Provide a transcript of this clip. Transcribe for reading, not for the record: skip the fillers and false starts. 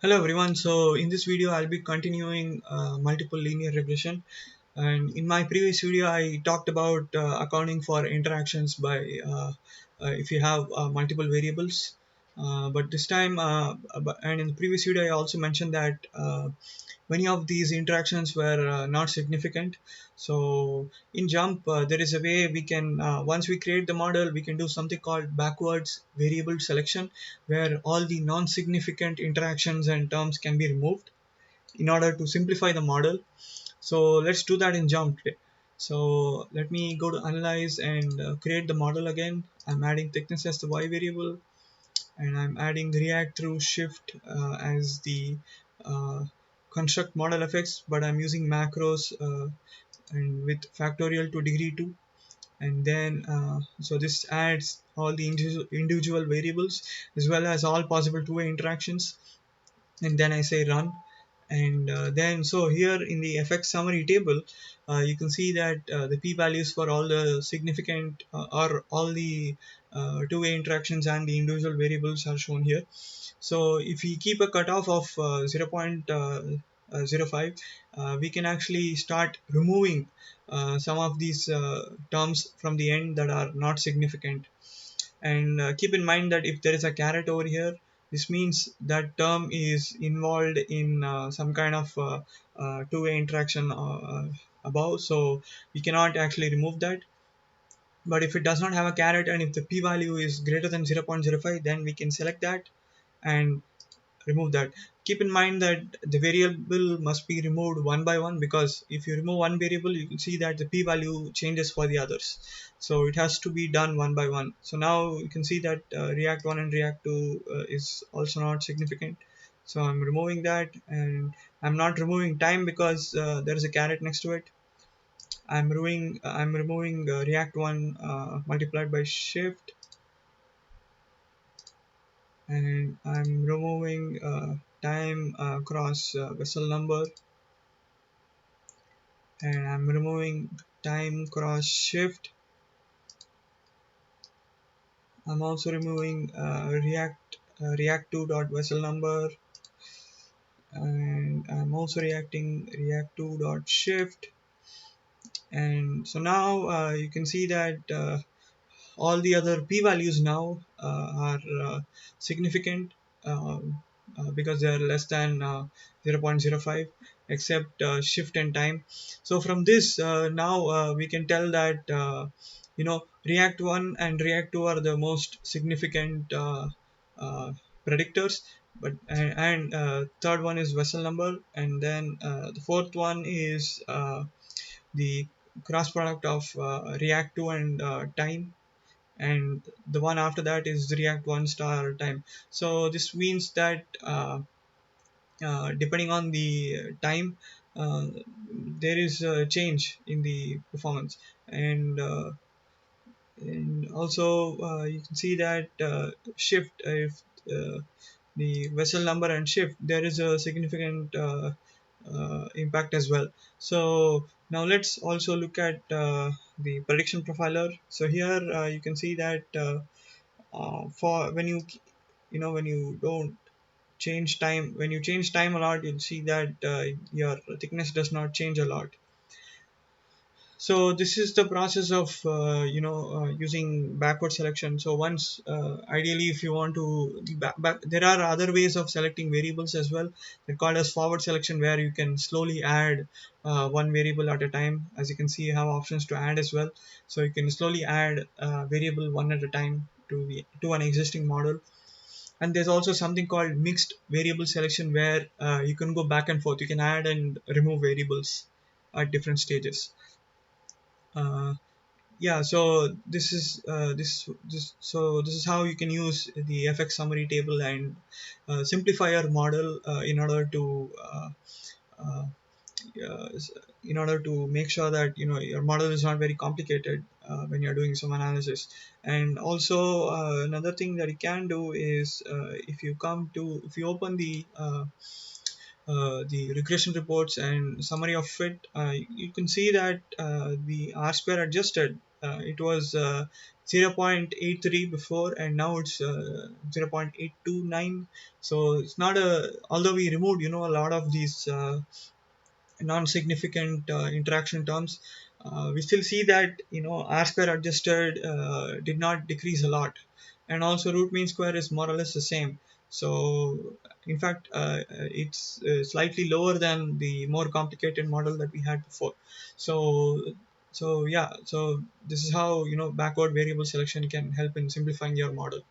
Hello everyone. So in this video I'll be continuing multiple linear regression, and in my previous video I talked about accounting for interactions by if you have multiple variables, but this time and in the previous video I also mentioned that many of these interactions were not significant. So in JMP there is a way we can once we create the model we can do something called backwards variable selection, where all the non-significant interactions and terms can be removed in order to simplify the model. So let's do that in JMP today. So let me go to analyze and create the model again. I'm adding thickness as the y variable, and I'm adding react through shift as the uh, construct model effects, but I'm using macros and with factorial to degree 2. And then so this adds all the individual variables as well as all possible two-way interactions, and then I say run. And then so here in the FX summary table you can see that the p-values for all the significant or all the two-way interactions and the individual variables are shown here. So if we keep a cutoff of 0.05, we can actually start removing some of these terms from the end that are not significant. And keep in mind that if there is a caret over here, this means that term is involved in some kind of two-way interaction above, so we cannot actually remove that. But if it does not have a caret and if the p-value is greater than 0.05, then we can select that and remove that. Keep in mind that the variable must be removed one by one, because if you remove one variable you can see that the p-value changes for the others, so it has to be done one by one. So now you can see that react 1 and react 2 is also not significant, so I'm removing that. And I'm not removing time because there is a caret next to it. I'm removing react 1 multiplied by shift, and I'm removing time cross vessel number, and I'm removing time cross shift. I'm also removing react2 dot vessel number, and I'm also reacting react2 dot shift. And so now you can see that all the other p-values now are significant, because they are less than 0.05, except shift and time. So from this now we can tell that react 1 and react 2 are the most significant uh, predictors. But and third one is vessel number, and then the fourth one is the cross product of react 2 and time, and the one after that is react 1 star time. So this means that depending on the time, uh, there is a change in the performance. And also you can see that shift, if uh, the vessel number and shift, there is a significant impact as well. So now let's also look at the prediction profiler. So here you can see that for when when you don't change time, when you change time a lot, you'll see that your thickness does not change a lot. So this is the process of using backward selection. So once ideally if you want to there are other ways of selecting variables as well. They're called as forward selection, where you can slowly add one variable at a time. As you can see, you have options to add as well, so you can slowly add variable one at a time to an existing model. And there's also something called mixed variable selection, where you can go back and forth, you can add and remove variables at different stages. uh, yeah, so this is how you can use the FX summary table and simplify your model uh, uh, in order to make sure that your model is not very complicated when you're doing some analysis. And also another thing that you can do is if you open the regression reports and summary of it, you can see that the R square adjusted, it was 0.83 before, and now it's 0.829. So it's not a, although we removed a lot of these non-significant interaction terms, we still see that r square adjusted did not decrease a lot, and also root mean square is more or less the same. So in fact, it's slightly lower than the more complicated model that we had before. So yeah, so this is how backward variable selection can help in simplifying your model.